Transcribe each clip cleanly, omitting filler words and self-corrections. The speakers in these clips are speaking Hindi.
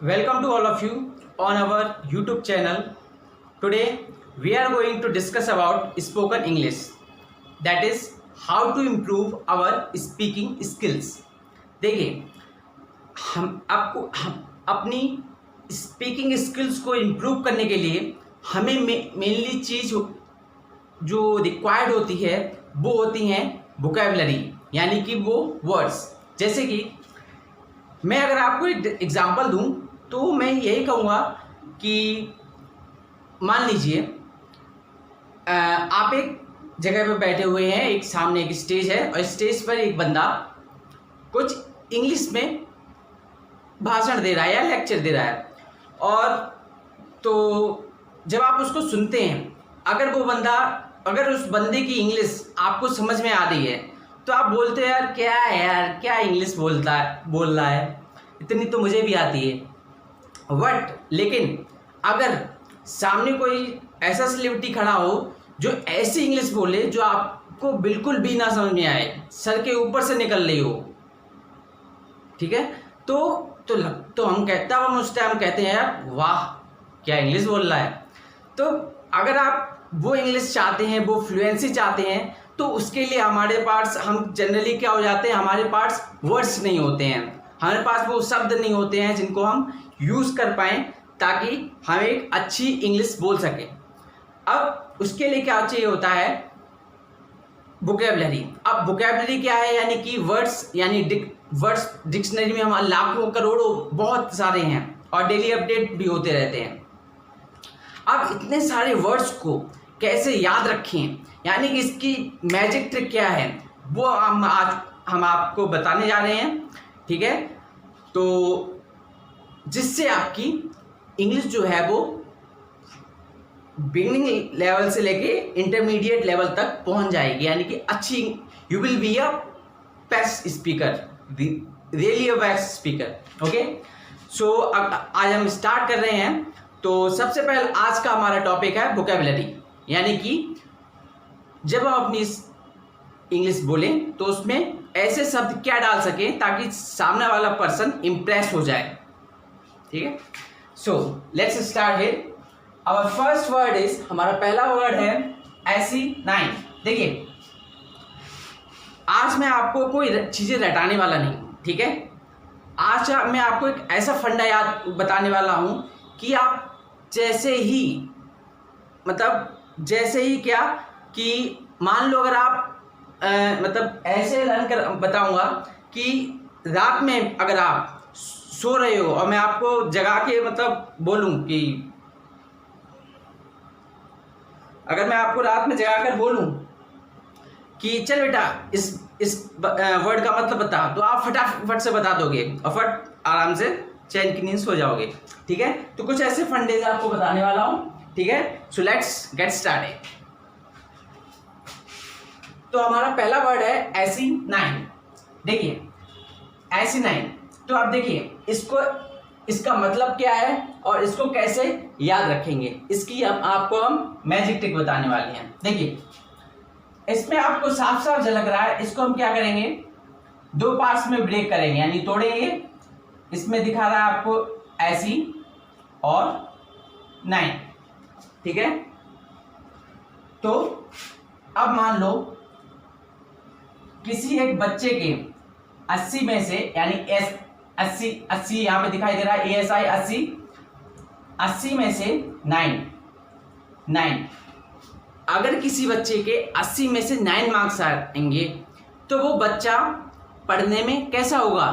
Welcome to all of you on our YouTube channel. Today we are going to discuss about spoken English, that is how to improve our speaking skills. देखिए हम अपनी स्पीकिंग स्किल्स को इम्प्रूव करने के लिए हमें मेनली चीज़ जो रिक्वायर्ड होती है वो होती हैं वोकैबुलरी, यानी कि वो वर्ड्स। जैसे कि मैं अगर आपको एक एग्जांपल दूं तो मैं यही कहूँगा कि मान लीजिए आप एक जगह पर बैठे हुए हैं, एक सामने एक स्टेज है और स्टेज पर एक बंदा कुछ इंग्लिश में भाषण दे रहा है या लेक्चर दे रहा है। और तो जब आप उसको सुनते हैं, अगर उस बंदे की इंग्लिश आपको समझ में आ रही है तो आप बोलते हैं यार क्या इंग्लिश बोल रहा है, इतनी तो मुझे भी आती है। लेकिन अगर सामने कोई ऐसा सेलिब्रिटी खड़ा हो जो ऐसी इंग्लिश बोले जो आपको बिल्कुल भी ना समझ में आए, सर के ऊपर से निकल रही हो, ठीक है, तो हम उस टाइम कहते हैं यार वाह क्या इंग्लिश बोल रहा है। तो अगर आप वो इंग्लिश चाहते हैं, वो फ्लुएंसी चाहते हैं, तो उसके लिए हमारे पास हम जनरली क्या हो जाते हैं, हमारे पास वर्ड्स नहीं होते हैं, हमारे पास वो शब्द नहीं होते हैं जिनको हम यूज़ कर पाएँ ताकि हम एक अच्छी इंग्लिश बोल सकें। अब उसके लिए क्या चाहिए होता है, वोकैबुलरी। अब वोकैबुलरी क्या है, यानी कि वर्ड्स, यानी वर्ड्स डिक्शनरी में हम लाखों करोड़ों बहुत सारे हैं और डेली अपडेट भी होते रहते हैं। अब इतने सारे वर्ड्स को कैसे याद रखें, यानी कि इसकी मैजिक ट्रिक क्या है, वो हम आपको बताने जा रहे हैं, ठीक है। तो जिससे आपकी इंग्लिश जो है वो बिगिनिंग लेवल से लेके इंटरमीडिएट लेवल तक पहुंच जाएगी, यानी कि अच्छी, you will be a best speaker, really a best speaker. Okay, so अब आज हम स्टार्ट कर रहे हैं। तो सबसे पहले आज का हमारा टॉपिक है वोकैबुलरी, यानी कि जब हम अपनी इंग्लिश बोलें तो उसमें ऐसे शब्द क्या डाल सकें ताकि सामने वाला पर्सन इम्प्रेस हो जाए, ठीक है। So let's start here. Our first word is, हमारा पहला वर्ड है एसिनाइन। देखिए आज मैं आपको कोई चीज़ें रटाने वाला नहीं, ठीक है। आज मैं आपको एक ऐसा फंडा याद बताने वाला हूँ कि आप जैसे ही क्या कि मान लो अगर आप ऐसे रन कर बताऊंगा कि रात में अगर आप सो रहे हो और मैं आपको जगा के बोलूं कि अगर मैं आपको रात में जगा कर बोलूं कि चल बेटा इस वर्ड का मतलब बता, तो आप फटाफट से बता दोगे और फट आराम से चैन की नींद सो जाओगे, ठीक है। तो कुछ ऐसे फंडे आपको बताने वाला हूं, ठीक है। So let's get started. तो हमारा पहला वर्ड है एसिनाइन। देखिए एसिनाइन, तो आप देखिए इसका मतलब क्या है और इसको कैसे याद रखेंगे, इसकी आपको हम मैजिक ट्रिक बताने वाले हैं। देखिए इसमें आपको साफ साफ झलक रहा है, इसको हम क्या करेंगे, दो पार्ट्स में ब्रेक करेंगे, यानी तोड़ेंगे। इसमें दिखा रहा है आपको ऐसी और नाइन, ठीक है। तो अब मान लो किसी एक बच्चे के 80 में से, यानी 80 यहां पे दिखाई दे रहा है, ASI 80 में से 9, अगर किसी बच्चे के 80 में से 9 मार्क्स आएंगे तो वो बच्चा पढ़ने में कैसा होगा,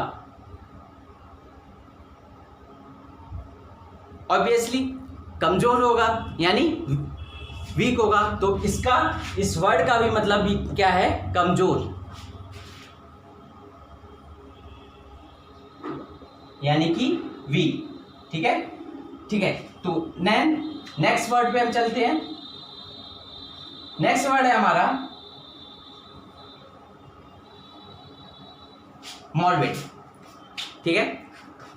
ऑब्वियसली कमजोर होगा, यानी वीक होगा। तो इस वर्ड का भी मतलब भी क्या है, कमजोर, यानी कि वीक, ठीक है। तो नेक्स्ट वर्ड पे हम चलते हैं। नेक्स्ट वर्ड है हमारा मॉर्बिड, ठीक है,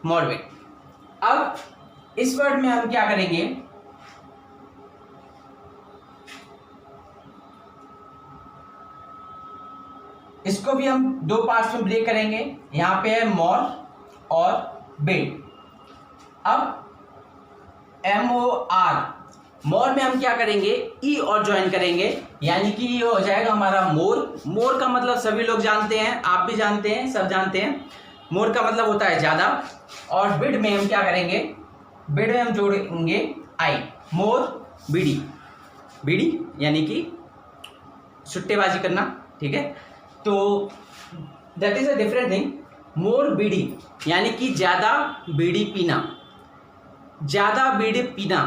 मॉर्बिड। अब इस वर्ड में हम क्या करेंगे, इसको भी हम दो पार्ट्स में ब्रेक करेंगे। यहां पे है मॉर और बिड, अब MOR, मोर में हम क्या करेंगे, ई और ज्वाइन करेंगे, यानी कि ये हो जाएगा हमारा मोर। मोर का मतलब सभी लोग जानते हैं, आप भी जानते हैं, सब जानते हैं। मोर का मतलब होता है ज्यादा। और बिड में हम क्या करेंगे, बिड में हम जोड़ेंगे आई, मोर बीडी। बीडी यानी कि सुट्टेबाजी करना, ठीक है। तो that is a different thing. More बीडी यानी कि ज्यादा बीड़ी पीना। ज्यादा बीड़ी पीना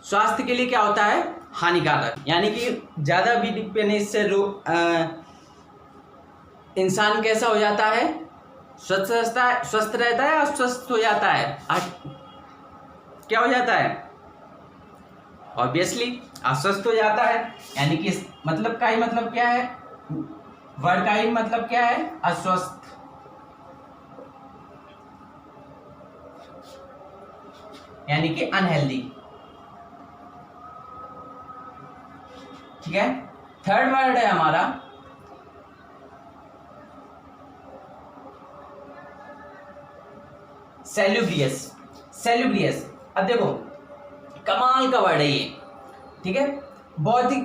स्वास्थ्य के लिए क्या होता है, हानिकारक। यानी कि ज्यादा बीड़ी पीने से इंसान कैसा हो जाता है, स्वस्थ रहता है, अस्वस्थ हो जाता है। क्या हो जाता है, ऑब्वियसली अस्वस्थ हो जाता है। यानी कि इस मतलब का ही मतलब क्या है, वर्ड का ही मतलब क्या है, अस्वस्थ। यानी कि अनहेल्दी, ठीक है। थर्ड वर्ड है हमारा सेल्यूब्रियस। सेल्यूब्रियस, अब देखो कमाल का वर्ड है ये, ठीक है। बहुत ही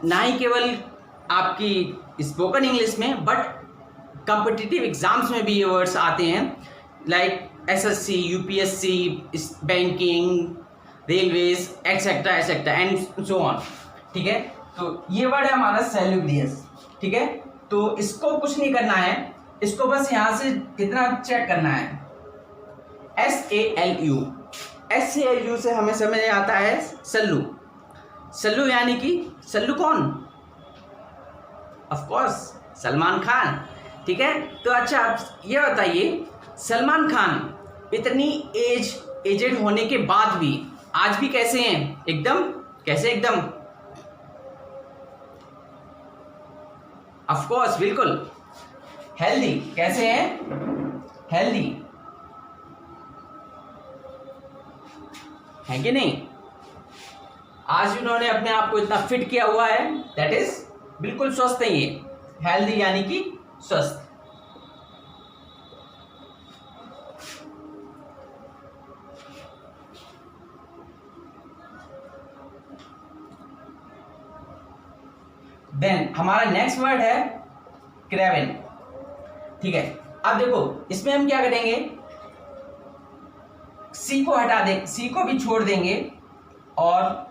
ना ही केवल आपकी स्पोकन इंग्लिश में, बट कॉम्पिटिटिव एग्जाम्स में भी ये वर्ड्स आते हैं, like SSC, UPSC, banking, railways, etcetera etcetera and so on, ठीक है। तो ये वर्ड है हमारा सेल्यूब्रियस, ठीक है। तो इसको कुछ नहीं करना है, इसको बस यहां से कितना चेक करना है, SALU। SALU से हमें समझ आता है सल्लू। सल्लू यानी कि सल्लू कौन, ऑफ कोर्स सलमान खान, ठीक है। तो अच्छा आप ये बताइए, सलमान खान इतनी एजेड होने के बाद भी आज भी कैसे हैं, एकदम कैसे, एकदम ऑफ कोर्स बिल्कुल हेल्दी। कैसे हैं, हेल्दी है कि नहीं। आज उन्होंने अपने आप को इतना फिट किया हुआ है, दैट इज बिल्कुल स्वस्थ है ये, हेल्दी यानी कि स्वस्थ। देन हमारा नेक्स्ट वर्ड है क्रेवेन, ठीक है। अब देखो इसमें हम क्या करेंगे, सी को हटा दें, सी को भी छोड़ देंगे और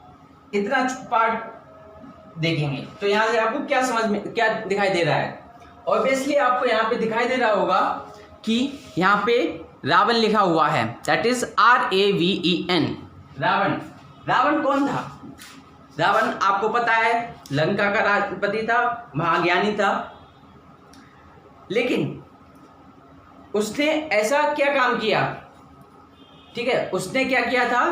इतना पार्ट देखेंगे। तो यहां से आपको क्या समझ में, क्या दिखाई दे रहा है, ऑब्वियसली आपको यहां पे दिखाई दे रहा होगा कि यहां पे रावण लिखा हुआ है, that is RAVEN, Ravan. Ravan कौन था, रावण आपको पता है लंका का राजपति था, महाज्ञानी था, लेकिन उसने ऐसा क्या काम किया, ठीक है। उसने क्या किया था,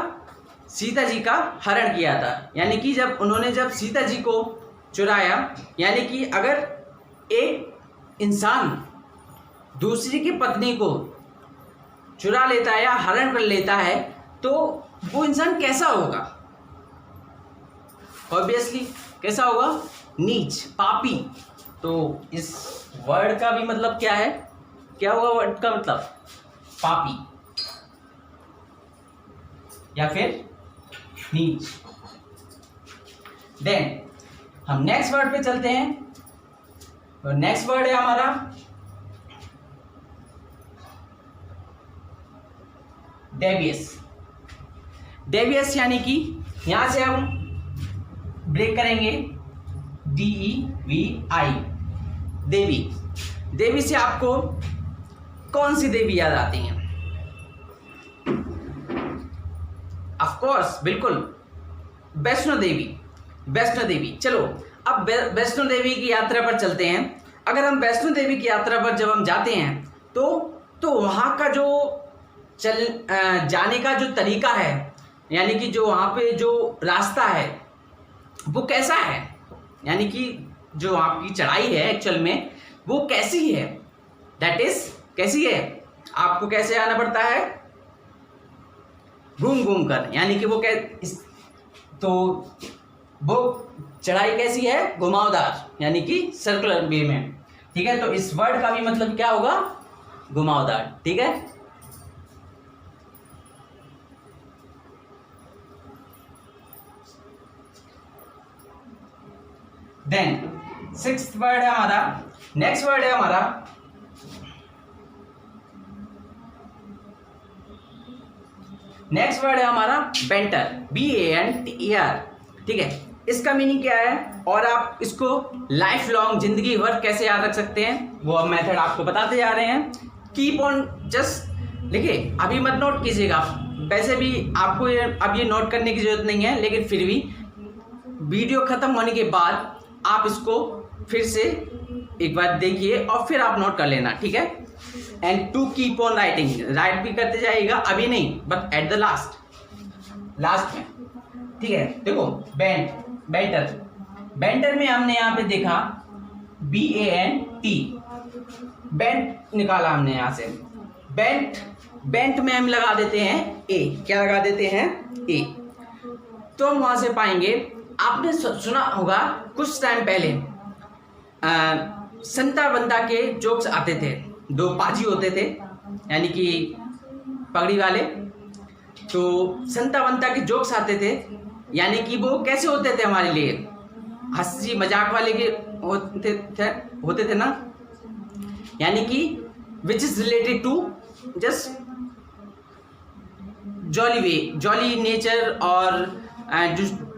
सीता जी का हरण किया था। यानी कि जब सीता जी को चुराया, यानी कि अगर एक इंसान दूसरी की पत्नी को चुरा लेता है या हरण कर लेता है, तो वो इंसान कैसा होगा, ऑब्वियसली कैसा होगा, नीच, पापी। तो इस वर्ड का भी मतलब क्या है, क्या हुआ वर्ड का मतलब, पापी या फिर नीच। देन हम नेक्स्ट वर्ड पे चलते हैं। तो नेक्स्ट वर्ड है हमारा डेवियस। डेवियस यानी कि यहां से हम ब्रेक करेंगे, DEVI, देवी। देवी से आपको कौन सी देवी याद आती हैं, ऑफ कोर्स बिल्कुल वैष्णो देवी। वैष्णो देवी, चलो अब वैष्णो देवी की यात्रा पर चलते हैं। अगर हम वैष्णो देवी की यात्रा पर जब हम जाते हैं तो वहाँ का जो जाने का जो तरीका है, यानी कि जो वहाँ पे जो रास्ता है वो कैसा है, यानी कि जो आपकी चढ़ाई है एक्चुअल में वो कैसी है, दैट इज कैसी है, आपको कैसे आना पड़ता है, घूम घूम कर, यानी कि वो तो वो चढ़ाई कैसी है, घुमावदार, यानी कि सर्कुलर वे में, ठीक है। तो इस वर्ड का भी मतलब क्या होगा, घुमावदार, ठीक है। देन सिक्स्थ वर्ड है हमारा, नेक्स्ट वर्ड है हमारा बेंटर, BANTER। ठीक है, इसका मीनिंग क्या है और आप इसको लाइफ लॉन्ग जिंदगी भर कैसे याद रख सकते हैं वो अब मेथड आपको बताते जा रहे हैं। कीप ऑन जस्ट देखिए, अभी मत नोट कीजिएगा, वैसे भी आपको अब ये नोट करने की जरूरत नहीं है, लेकिन फिर भी वीडियो खत्म होने के बाद आप इसको फिर से एक बार देखिए और फिर आप नोट कर लेना, ठीक है। And to keep on writing, write भी करते जाइएगा, अभी नहीं बट एट द लास्ट में, ठीक है। देखो बेंटर में हमने यहाँ पे देखा BANT, बेंट निकाला हमने यहाँ से, बेंट में हम लगा देते हैं A, क्या लगा देते हैं A। तो हम वहां से पाएंगे, आपने सुना होगा कुछ टाइम पहले संता बंदा के जोक्स आते थे, दो पाजी होते थे यानी कि पगड़ी वाले, तो संता बंता के जोक्स आते थे, यानी कि वो कैसे होते थे हमारे लिए हंसी मजाक वाले के होते थे ना, यानी कि which is related to just jolly nature और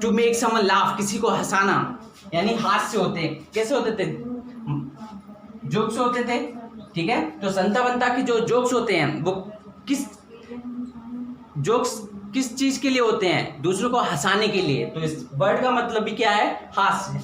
टू मेक समवन लाफ, किसी को हंसाना, यानी हास्य होते, कैसे होते थे, जोक्स होते थे, ठीक है। तो संता बंता के जो जोक्स होते हैं वो किस चीज के लिए होते हैं, दूसरों को हंसाने के लिए। तो इस वर्ड का मतलब भी क्या है, हास्य।